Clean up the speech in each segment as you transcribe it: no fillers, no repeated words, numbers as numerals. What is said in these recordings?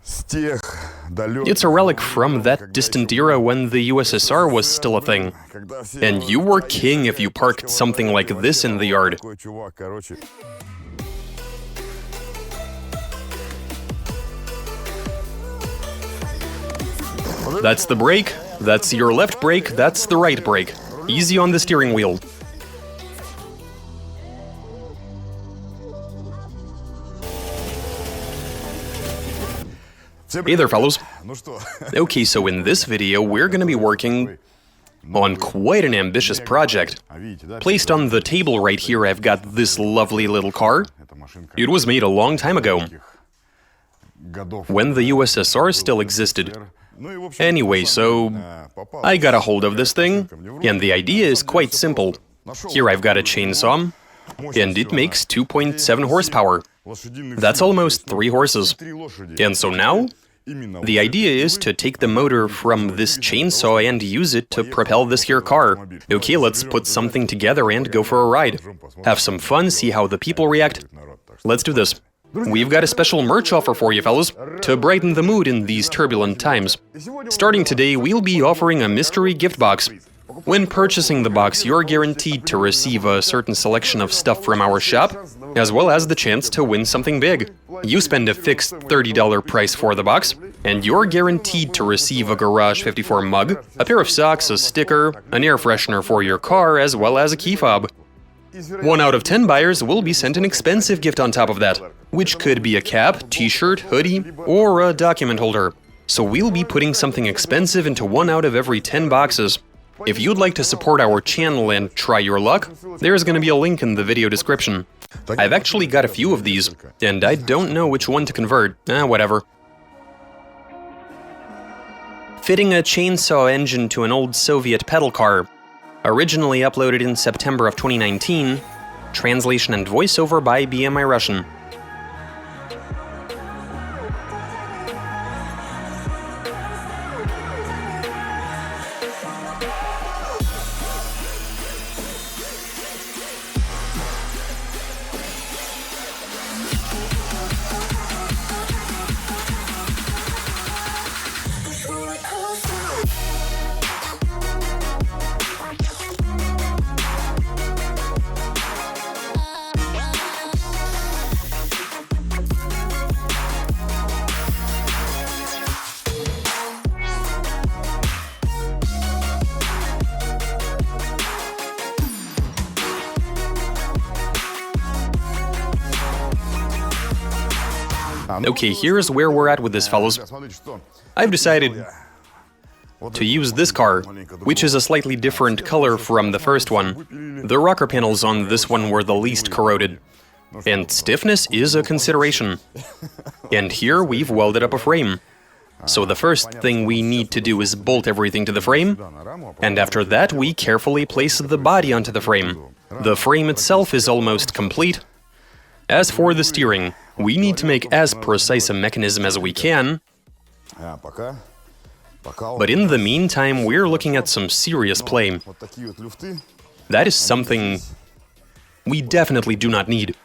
It's a relic from that distant era when the USSR was still a thing. And you were king if you parked something like this in the yard. That's the brake, that's your left brake, that's the right brake. Easy on the steering wheel. Hey there, fellows. Okay, so in this video, we're gonna be working on quite an ambitious project. Placed on the table right here, I've got this lovely little car. It was made a long time ago, when the USSR still existed. Anyway, so I got a hold of this thing, and the idea is quite simple. Here I've got a chainsaw, and it makes 2.7 horsepower. That's almost 3 horses. And so now, the idea is to take the motor from this chainsaw and use it to propel this here car. Okay, let's put something together and go for a ride. Have some fun, see how the people react. Let's do this. We've got a special merch offer for you, fellas, to brighten the mood in these turbulent times. Starting today, we'll be offering a mystery gift box. When purchasing the box, you're guaranteed to receive a certain selection of stuff from our shop, as well as the chance to win something big. You spend a fixed $30 price for the box, and you're guaranteed to receive a Garage 54 mug, a pair of socks, a sticker, an air freshener for your car, as well as a key fob. 1 out of 10 buyers will be sent an expensive gift on top of that, which could be a cap, t-shirt, hoodie, or a document holder. So we'll be putting something expensive into 1 out of every 10 boxes. If you'd like to support our channel and try your luck, there's gonna be a link in the video description. I've actually got a few of these, and I don't know which one to convert. Whatever. Fitting a chainsaw engine to an old Soviet pedal car. Originally uploaded in September of 2019. Translation and voiceover by BMI Russian. Okay, here's where we're at with this, fellows. I've decided to use this car, which is a slightly different color from the first one. The rocker panels on this one were the least corroded, and stiffness is a consideration. And here we've welded up a frame. So the first thing we need to do is bolt everything to the frame, and after that we carefully place the body onto the frame. The frame itself is almost complete. As for the steering, we need to make as precise a mechanism as we can, but in the meantime, we're looking at some serious play. That is something we definitely do not need.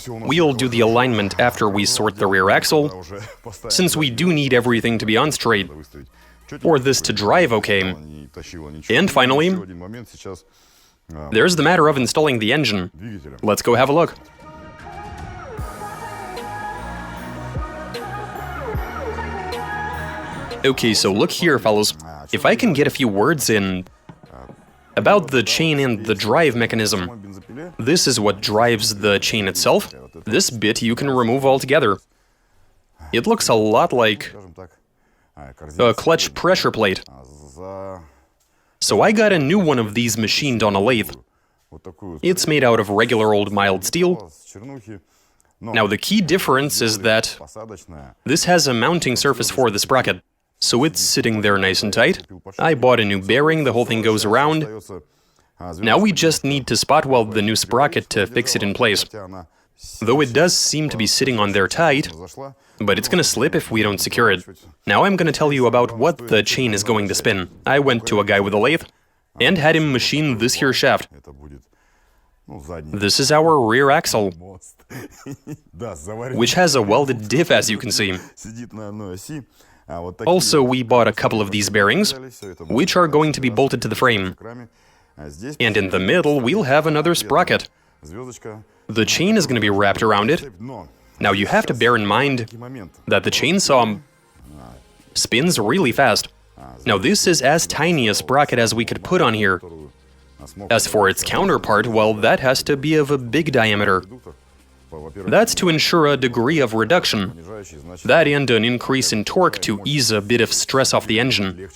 We'll do the alignment after we sort the rear axle, since we do need everything to be on straight, for this to drive okay. And finally, there's the matter of installing the engine. Let's go have a look. Okay, so look here, fellas. If I can get a few words in about the chain and the drive mechanism. This is what drives the chain itself. This bit you can remove altogether. It looks a lot like a clutch pressure plate. So I got a new one of these machined on a lathe. It's made out of regular old mild steel. Now the key difference is that this has a mounting surface for the sprocket. So it's sitting there nice and tight. I bought a new bearing, the whole thing goes around. Now we just need to spot weld the new sprocket to fix it in place. Though it does seem to be sitting on there tight, but it's gonna slip if we don't secure it. Now I'm gonna tell you about what the chain is going to spin. I went to a guy with a lathe and had him machine this here shaft. This is our rear axle, which has a welded diff, as you can see. Also, we bought a couple of these bearings, which are going to be bolted to the frame. And in the middle, we'll have another sprocket. The chain is going to be wrapped around it. Now, you have to bear in mind that the chainsaw spins really fast. Now, this is as tiny a sprocket as we could put on here. As for its counterpart, well, that has to be of a big diameter. That's to ensure a degree of reduction. That and an increase in torque to ease a bit of stress off the engine.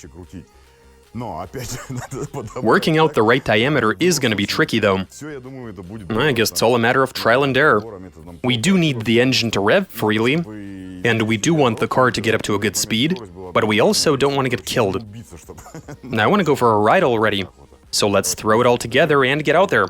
Working out the right diameter is going to be tricky, though. I guess it's all a matter of trial and error. We do need the engine to rev freely, and we do want the car to get up to a good speed, but we also don't want to get killed. Now, I want to go for a ride already, so let's throw it all together and get out there.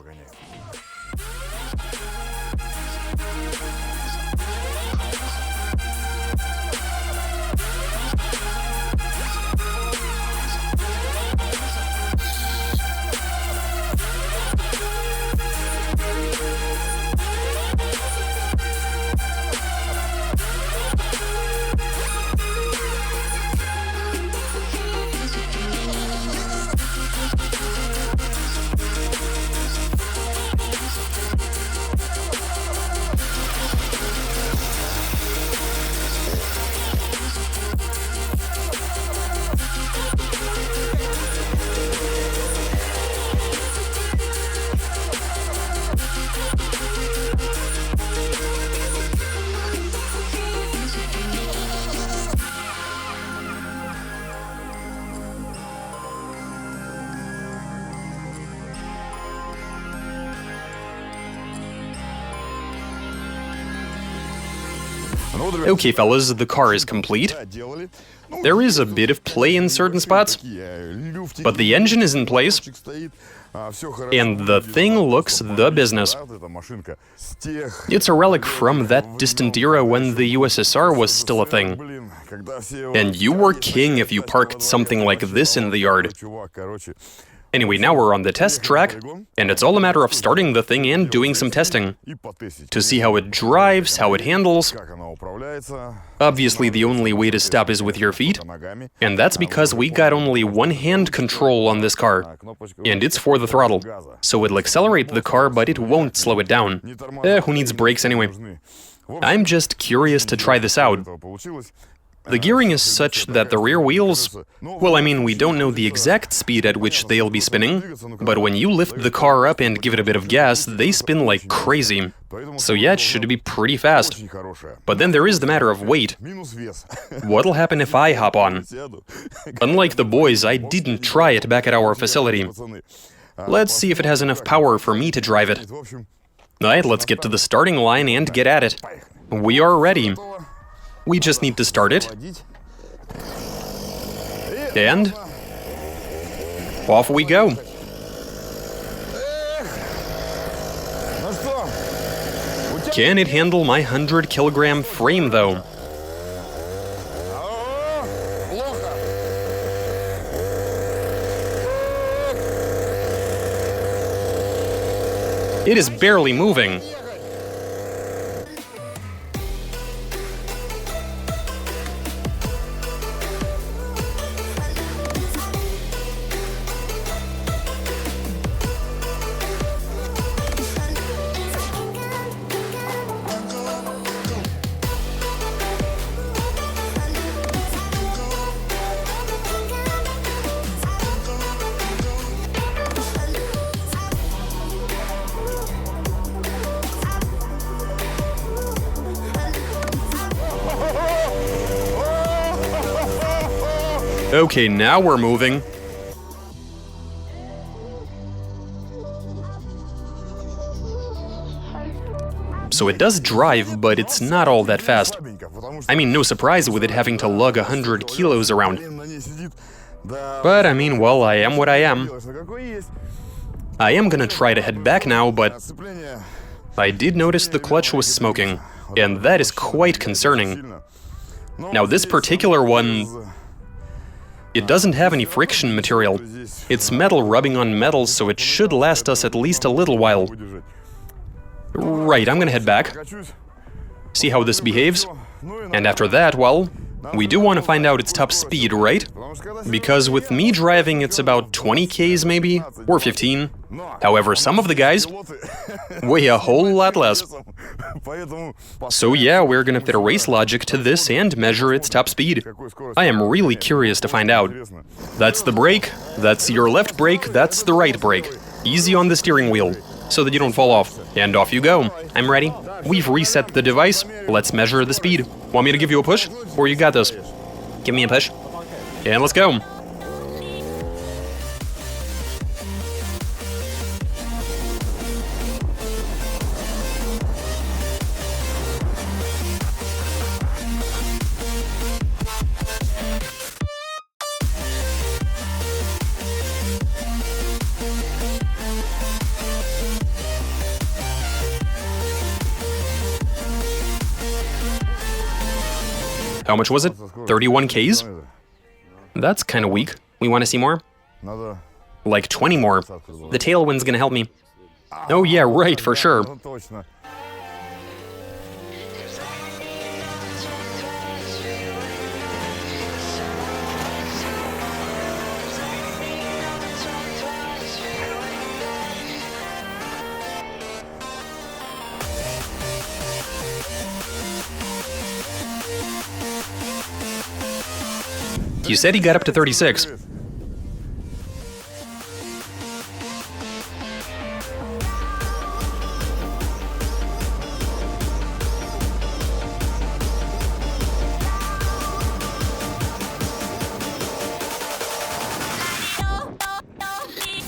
Okay, fellas, the car is complete. There is a bit of play in certain spots, but the engine is in place, and the thing looks the business. It's a relic from that distant era when the USSR was still a thing. And you were king if you parked something like this in the yard. Anyway, now we're on the test track, and it's all a matter of starting the thing and doing some testing to see how it drives, how it handles. Obviously, the only way to stop is with your feet, and that's because we got only one hand control on this car, and it's for the throttle. So it'll accelerate the car, but it won't slow it down. Who needs brakes anyway? I'm just curious to try this out. The gearing is such that the rear wheels, well, I mean, we don't know the exact speed at which they'll be spinning, but when you lift the car up and give it a bit of gas, they spin like crazy. So yeah, it should be pretty fast. But then there is the matter of weight. What'll happen if I hop on? Unlike the boys, I didn't try it back at our facility. Let's see if it has enough power for me to drive it. Alright, let's get to the starting line and get at it. We are ready. We just need to start it. And off we go. Can it handle my 100-kilogram frame, though? It is barely moving. Okay, now we're moving. So it does drive, but it's not all that fast. I mean, no surprise with it having to lug 100 kilos around. But I mean, well, I am what I am. I am gonna try to head back now, but I did notice the clutch was smoking, and that is quite concerning. Now, this particular one, it doesn't have any friction material. It's metal rubbing on metal, so it should last us at least a little while. Right, I'm gonna head back, see how this behaves, and after that, well, we do want to find out its top speed, right? Because with me driving, it's about 20 Ks maybe, or 15. However, some of the guys weigh a whole lot less. So yeah, we're gonna fit a race logic to this and measure its top speed. I am really curious to find out. That's the brake, that's your left brake, that's the right brake. Easy on the steering wheel, so that you don't fall off. And off you go. I'm ready. We've reset the device. Let's measure the speed. Want me to give you a push? Or you got this? Give me a push. And let's go. How much was it? 31 Ks? That's kind of weak. We want to see more? Like 20 more. The tailwind's gonna help me. Oh yeah, right, for sure. You said he got up to 36.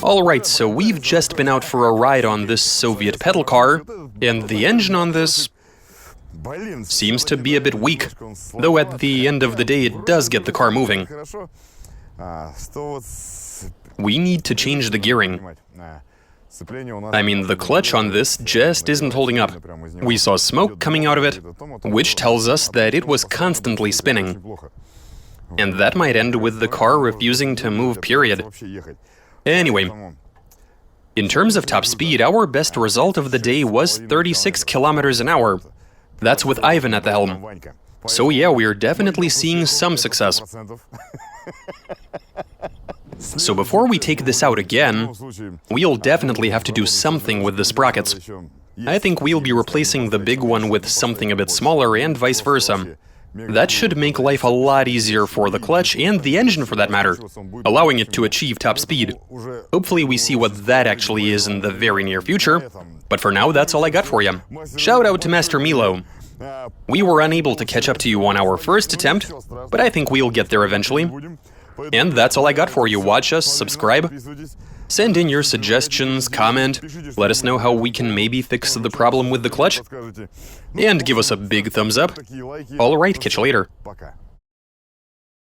Alright, so we've just been out for a ride on this Soviet pedal car, and the engine on this seems to be a bit weak, though at the end of the day it does get the car moving. We need to change the gearing. I mean, the clutch on this just isn't holding up. We saw smoke coming out of it, which tells us that it was constantly spinning. And that might end with the car refusing to move, period. Anyway, in terms of top speed, our best result of the day was 36 kilometers an hour. That's with Ivan at the helm. So yeah, we're definitely seeing some success. So before we take this out again, we'll definitely have to do something with the sprockets. I think we'll be replacing the big one with something a bit smaller and vice versa. That should make life a lot easier for the clutch and the engine for that matter, allowing it to achieve top speed. Hopefully we see what that actually is in the very near future, but for now that's all I got for you. Shout out to Master Milo. We were unable to catch up to you on our first attempt, but I think we'll get there eventually. And that's all I got for you. Watch us, subscribe, send in your suggestions, comment, let us know how we can maybe fix the problem with the clutch, and give us a big thumbs up. Alright, catch you later.